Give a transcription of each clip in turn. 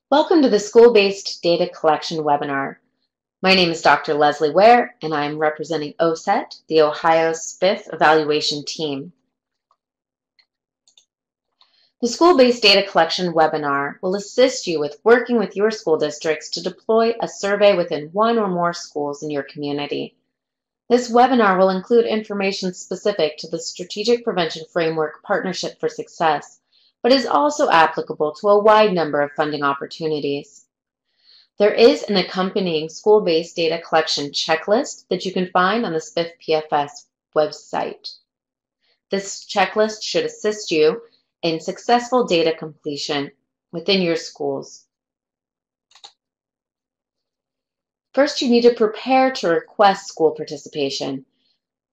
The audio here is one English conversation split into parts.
Welcome to the School-Based Data Collection webinar. My name is Dr. Leslie Ware, and I'm representing OSET, the Ohio SPF Evaluation Team. The School-Based Data Collection webinar will assist you with working with your school districts to deploy a survey within one or more schools in your community. This webinar will include information specific to the Strategic Prevention Framework Partnership for Success, but is also applicable to a wide number of funding opportunities. There is an accompanying school-based data collection checklist that you can find on the SPF-PFS website. This checklist should assist you in successful data completion within your schools. First, you need to prepare to request school participation.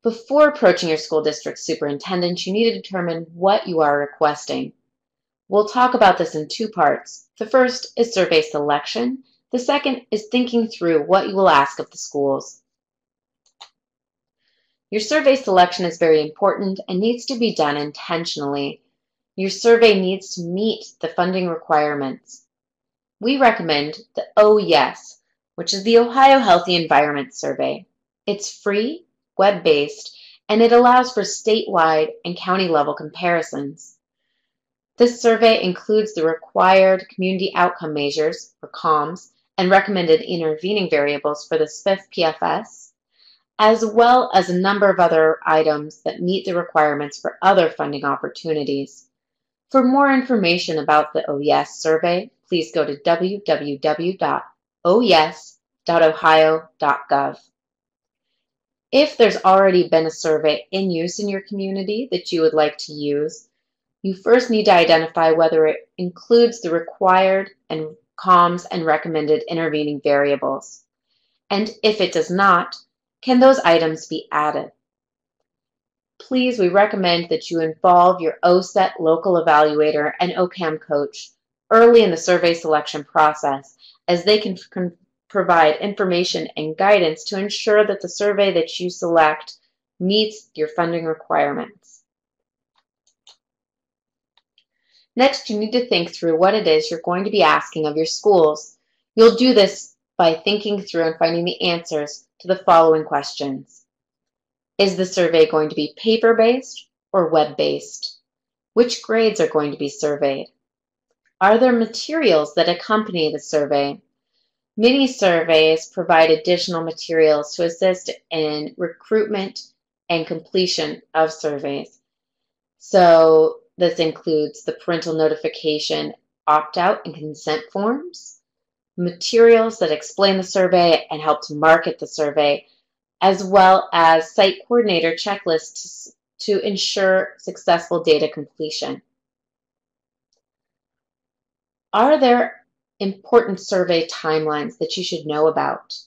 Before approaching your school district superintendent, you need to determine what you are requesting. We'll talk about this in two parts. The first is survey selection. The second is thinking through what you will ask of the schools. Your survey selection is very important and needs to be done intentionally. Your survey needs to meet the funding requirements. We recommend the OYES, which is the Ohio Healthy Environment Survey. It's free, web-based, and it allows for statewide and county-level comparisons. This survey includes the required community outcome measures, or COMs, and recommended intervening variables for the SPF-PFS, as well as a number of other items that meet the requirements for other funding opportunities. For more information about the OYES survey, please go to www.oyes.ohio.gov. If there's already been a survey in use in your community that you would like to use, you first need to identify whether it includes the required and COMs and recommended intervening variables. And if it does not, can those items be added? Please, we recommend that you involve your OSET local evaluator and OCAM coach early in the survey selection process, as they can provide information and guidance to ensure that the survey that you select meets your funding requirements. Next, you need to think through what it is you're going to be asking of your schools. You'll do this by thinking through and finding the answers to the following questions. Is the survey going to be paper-based or web-based? Which grades are going to be surveyed? Are there materials that accompany the survey? Many surveys provide additional materials to assist in recruitment and completion of surveys. So this includes the parental notification, opt-out, and consent forms, materials that explain the survey and help to market the survey, as well as site coordinator checklists to ensure successful data completion. Are there important survey timelines that you should know about?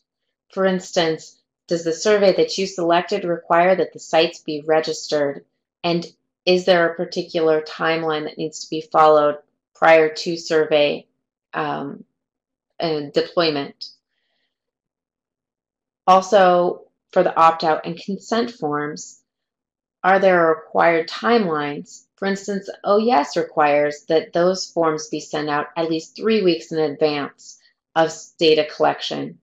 For instance, does the survey that you selected require that the sites be registered? And is there a particular timeline that needs to be followed prior to survey and deployment? Also, for the opt-out and consent forms, are there required timelines? For instance, OYES requires that those forms be sent out at least 3 weeks in advance of data collection.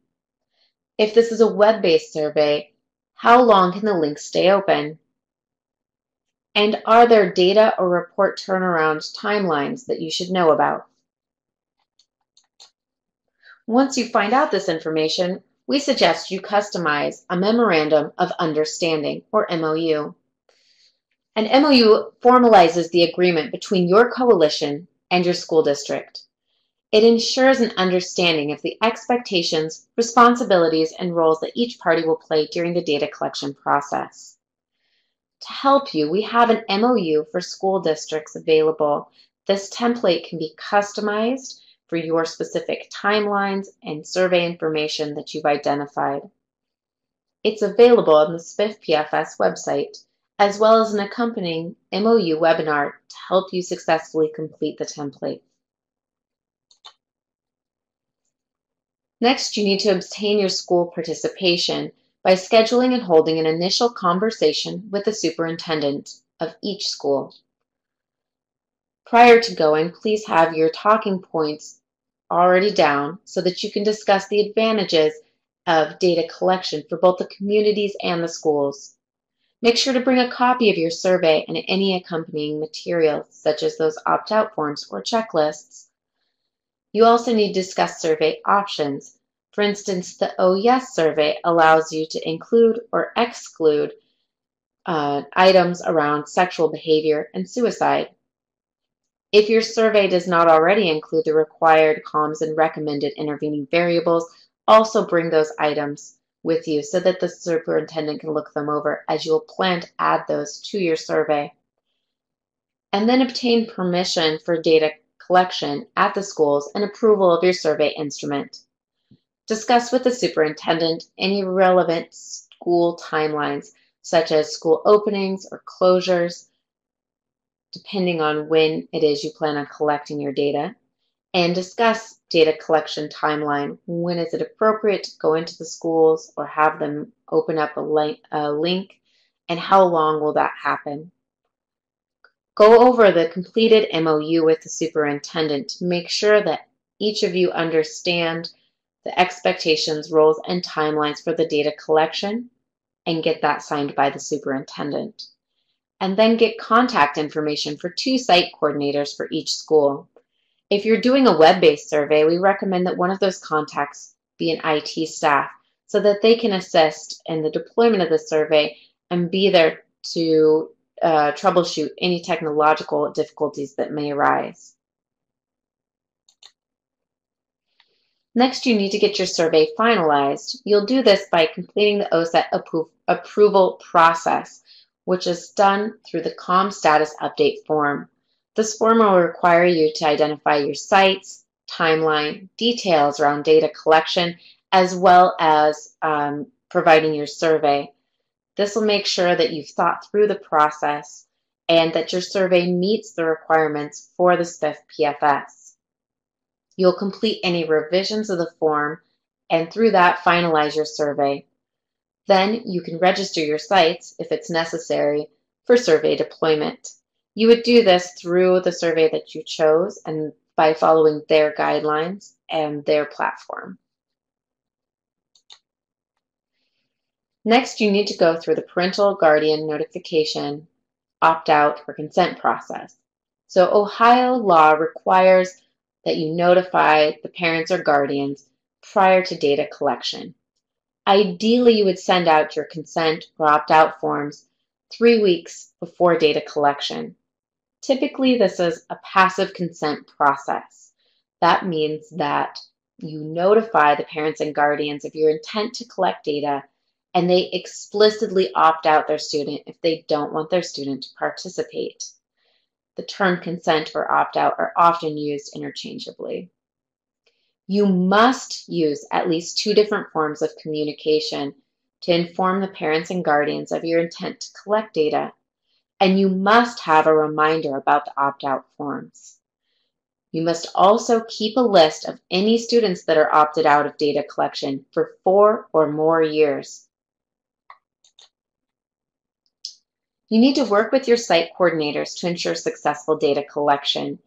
If this is a web-based survey, how long can the link stay open? And are there data or report turnaround timelines that you should know about? Once you find out this information, we suggest you customize a Memorandum of Understanding, or MOU. An MOU formalizes the agreement between your coalition and your school district. It ensures an understanding of the expectations, responsibilities, and roles that each party will play during the data collection process. To help you, we have an MOU for school districts available. This template can be customized for your specific timelines and survey information that you've identified. It's available on the SPF-PFS website, as well as an accompanying MOU webinar to help you successfully complete the template. Next, you need to obtain your school participation by scheduling and holding an initial conversation with the superintendent of each school. Prior to going, please have your talking points already down so that you can discuss the advantages of data collection for both the communities and the schools. Make sure to bring a copy of your survey and any accompanying materials, such as those opt-out forms or checklists. You also need to discuss survey options. For instance, the Oh Yes survey allows you to include or exclude items around sexual behavior and suicide. If your survey does not already include the required comms and recommended intervening variables, also bring those items with you so that the superintendent can look them over as you will plan to add those to your survey. And then obtain permission for data collection at the schools and approval of your survey instrument. Discuss with the superintendent any relevant school timelines, such as school openings or closures, depending on when it is you plan on collecting your data, and discuss data collection timeline. When is it appropriate to go into the schools or have them open up a link, and how long will that happen? Go over the completed MOU with the superintendent to make sure that each of you understand the expectations, roles, and timelines for the data collection, and get that signed by the superintendent. And then get contact information for 2 site coordinators for each school. If you're doing a web-based survey, we recommend that one of those contacts be an IT staff so that they can assist in the deployment of the survey and be there to troubleshoot any technological difficulties that may arise. Next, you need to get your survey finalized. You'll do this by completing the OSET approval process, which is done through the COM status update form. This form will require you to identify your sites, timeline, details around data collection, as well as providing your survey. This will make sure that you've thought through the process and that your survey meets the requirements for the SPF-PFS. You'll complete any revisions of the form and through that finalize your survey. Then you can register your sites, if it's necessary, for survey deployment. You would do this through the survey that you chose and by following their guidelines and their platform. Next, you need to go through the parental guardian notification, opt-out, or consent process. So Ohio law requires that you notify the parents or guardians prior to data collection. Ideally, you would send out your consent or opt-out forms 3 weeks before data collection. Typically, this is a passive consent process. That means that you notify the parents and guardians of your intent to collect data, and they explicitly opt out their student if they don't want their student to participate. The term consent or opt-out are often used interchangeably. You must use at least 2 different forms of communication to inform the parents and guardians of your intent to collect data, and you must have a reminder about the opt-out forms. You must also keep a list of any students that are opted out of data collection for 4 or more years. You need to work with your site coordinators to ensure successful data collection.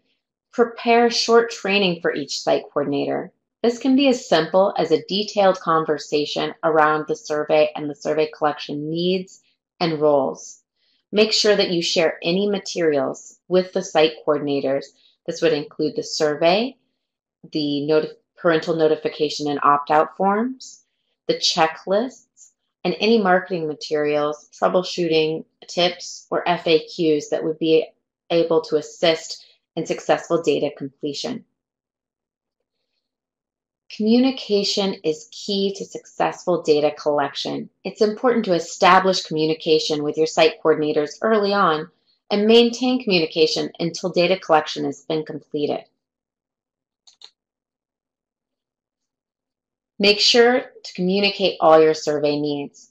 Prepare short training for each site coordinator. This can be as simple as a detailed conversation around the survey and the survey collection needs and roles. Make sure that you share any materials with the site coordinators. This would include the survey, the parental notification and opt-out forms, the checklists, and any marketing materials, troubleshooting tips, or FAQs that would be able to assist in successful data completion. Communication is key to successful data collection. It's important to establish communication with your site coordinators early on and maintain communication until data collection has been completed. Make sure to communicate all your survey needs.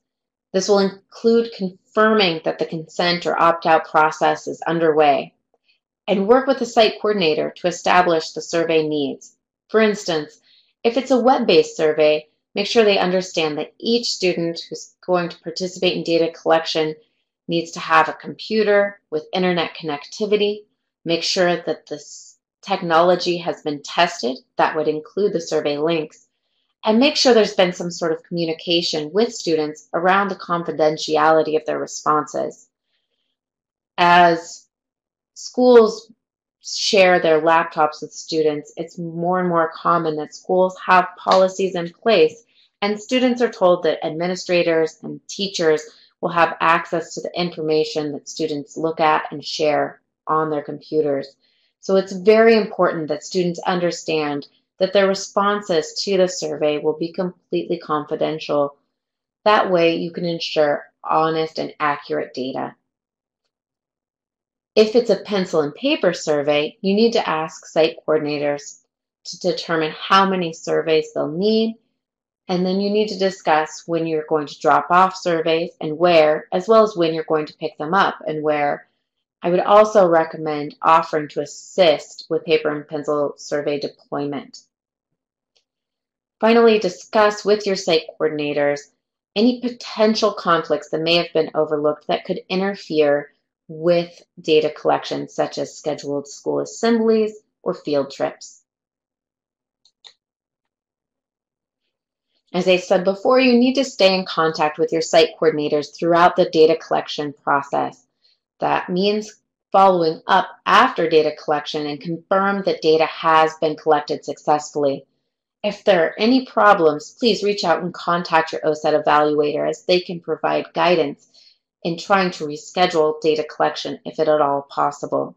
This will include confirming that the consent or opt-out process is underway, and work with the site coordinator to establish the survey needs. For instance, if it's a web-based survey, make sure they understand that each student who's going to participate in data collection needs to have a computer with internet connectivity. Make sure that the technology has been tested. That would include the survey links. And make sure there's been some sort of communication with students around the confidentiality of their responses. As schools share their laptops with students, it's more and more common that schools have policies in place, and students are told that administrators and teachers will have access to the information that students look at and share on their computers. So it's very important that students understand that their responses to the survey will be completely confidential. That way you can ensure honest and accurate data. If it's a pencil and paper survey, you need to ask site coordinators to determine how many surveys they'll need, and then you need to discuss when you're going to drop off surveys and where, as well as when you're going to pick them up and where. I would also recommend offering to assist with paper and pencil survey deployment. Finally, discuss with your site coordinators any potential conflicts that may have been overlooked that could interfere with data collection, such as scheduled school assemblies or field trips. As I said before, you need to stay in contact with your site coordinators throughout the data collection process. That means following up after data collection and confirm that data has been collected successfully. If there are any problems, please reach out and contact your OSET evaluator, as they can provide guidance in trying to reschedule data collection if at all possible.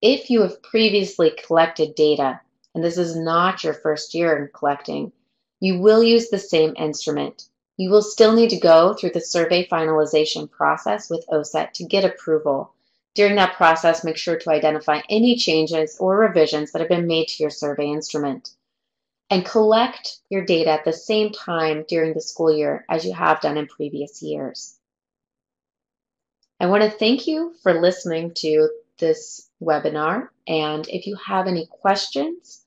If you have previously collected data, and this is not your first year in collecting, you will use the same instrument. You will still need to go through the survey finalization process with OSET to get approval. During that process, make sure to identify any changes or revisions that have been made to your survey instrument, and collect your data at the same time during the school year as you have done in previous years. I want to thank you for listening to this webinar, and if you have any questions,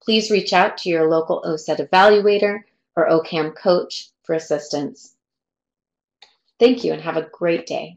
please reach out to your local OSET evaluator or OCAM coach for assistance. Thank you and have a great day.